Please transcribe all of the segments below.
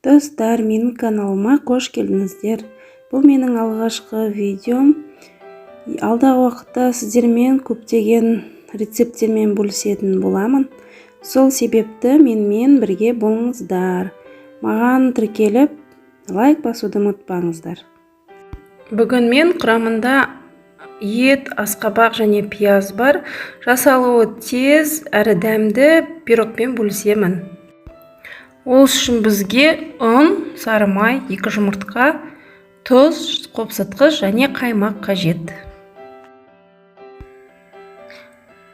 Достар, менің каналыма қош келдіңіздер. Бұл менің алғашқы видеом. Алдағы уақытта сіздермен көптеген рецепттермен бөлісетін боламын. Сол себепті менімен бірге болыңыздар. Маған тіркеліп, лайк басуды ұмытпаңыздар. Бүгін мен құрамында ет, асқабақ және пияз бар. Жасалуы тез әрі дәмді пирогпен бөлісемін. Ол үшін бізге ұн, сары май, 2 жұмыртқа, тұз, қопсытқыш және қаймақ қажет.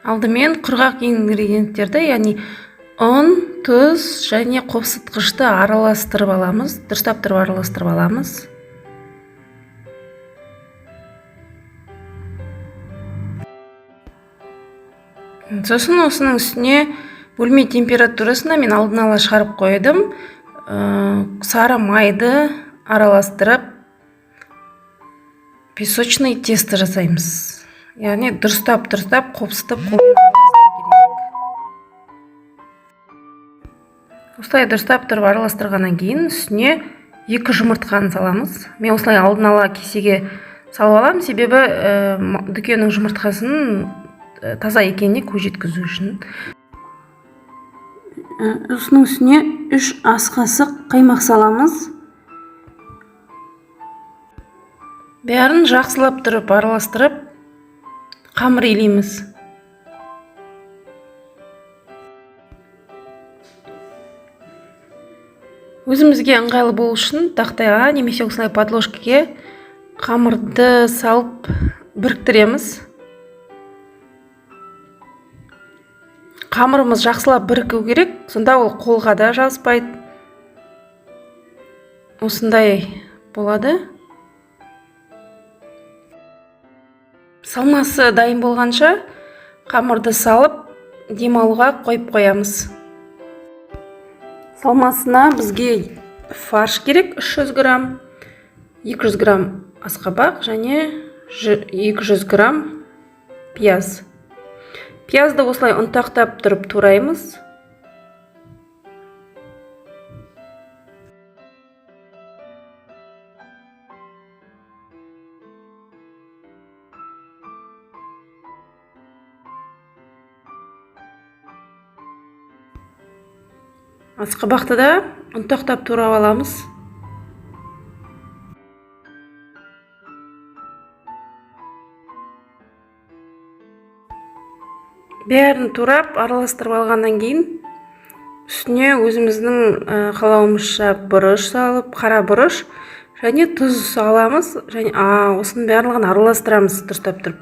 Алдымен құрғақ ингредиенттерді, яғни ұн, тұз және қопсытқышты араластырып аламыз, дұрыстап тұрып араластырып аламыз. Сосын осының үстіне бөлме температурасына мен алдын ала шығарып қойдым. Сары майды араластырып, песочный тесто жасаймыз. Яғни дұрыстап қопсытып қолмен араластыру керек. Осылай дұрыстап тұрып араластырғаннан кейін үстіне 2 жұмыртқаны саламыз. Мен осылай алдын ала кесеге салып аламын, себебі дүкеннің жұмыртқасын таза екеніне көз жеткізу үшін. Осының үстіне 3 ас қасық қаймақ саламыз. Бәрін жақсылап тұрып араластырып, қамыр илейміз. Өзімізге ыңғайлы болу үшін тақтайға немесе осылай подложкаға қамырды салып біріктіреміз. Қамырымыз жақсылап бірігу керек, сонда ол қолға да жазбайды. Осындай болады. Салмасы дайын болғанша қамырды салып демалуға қойып қоямыз. Салмасына бізге фарш керек, 300 грамм, 200 грамм асқабақ және 200 грамм пияз. Пиязды осылай ұнтақтап тұрып тураймыз. Асқабақты да ұнтақтап турап аламыз. Бәрін турап, араластырып алғаннан кейін үстіне өзіміздің қалауымызша бұрыш салып, қара бұрыш және тұз саламыз. Және осының барлығын араластырамыз дұрыстап тұрып.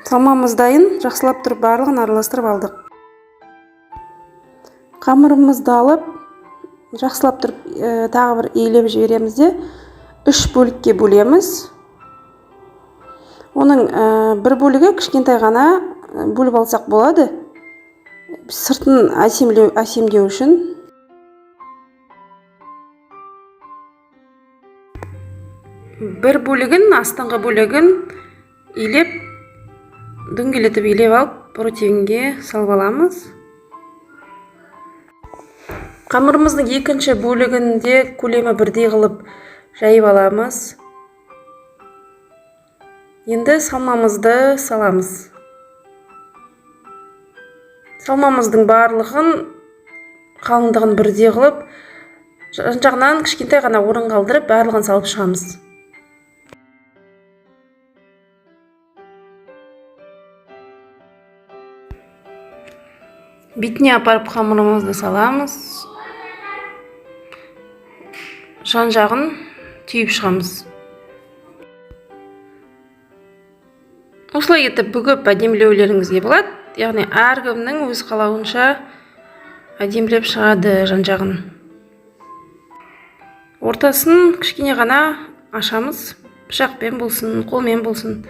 Салмамыз дайын, жақсылап тұрып барлығын араластырып алдық. Қамырымызды алып, жақсылап тұрып тағы бір иілеп жібереміз де 3 бөлікке бөлеміз. Оның бір бөлігі кішкентай ғана бөліп алсақ болады. Сыртын әсемдеу үшін. Бір бөлігін, астыңғы бөлігін иілеп, дөңгелетіп илеп алып, противенге салып аламыз. Қамырымыздың екінші бөлігінде көлемі бірдей қылып жайып аламыз. Енді салмамызды саламыз. Салмамыздың барлығын қалыңдығын бірдей қылып, жан-жағынан кішкентай ғана орын қалдырып, барлығын салып шығамыз. Бетіне апарып қамырымызды саламыз. Жан жағын түйіп шығамыз. Осылай етіп бүгіп әдемілеулеріңізге болады. Яғни әркімнің өз қалауынша әдемілеп шығады жан жағын. Ортасын кішкене ғана ашамыз. Пышақпен болсын, қолмен болсын.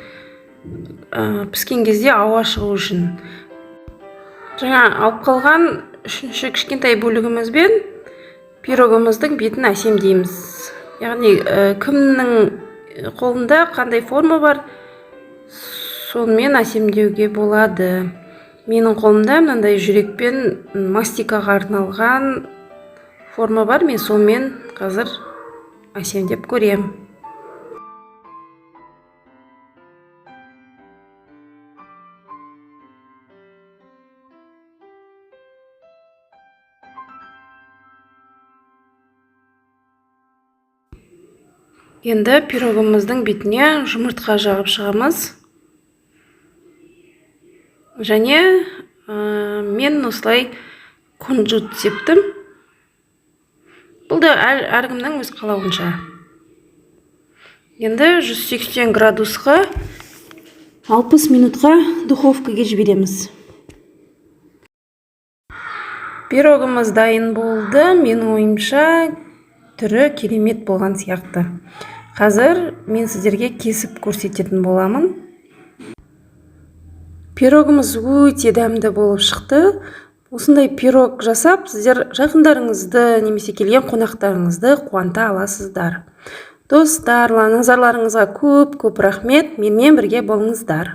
Піскен кезде ауа шығу үшін. Жаңа алып қалған үшінші кішкентай бөлігімізбен пирогымыздың бетін әсемдейміз. Яғни кімнің қолында қандай форма бар, сонымен әсемдеуге болады. Менің қолымда мынандай жүрекпен мастикаға арналған форма бар, мен сонымен қазір әсемдеп көрем. Енді пирогымыздың бетіне жұмыртқа жағып шығамыз. Және мен осылай кунжут септім. Бұл да әркімнің өз қалауынша. Енді 180 градусқа 60 минутқа духовкаға жібереміз. Пирогымыз дайын болды. Менің ойымша түрі керемет болған сияқты. Қазір мен сіздерге кесіп көрсететін боламын. Пирогымыз өте дәмді болып шықты. Осындай пирог жасап, сіздер жақындарыңызды немесе келген қонақтарыңызды қуанта аласыздар. Достар, назарларыңызға көп рахмет. Менімен бірге болыңыздар.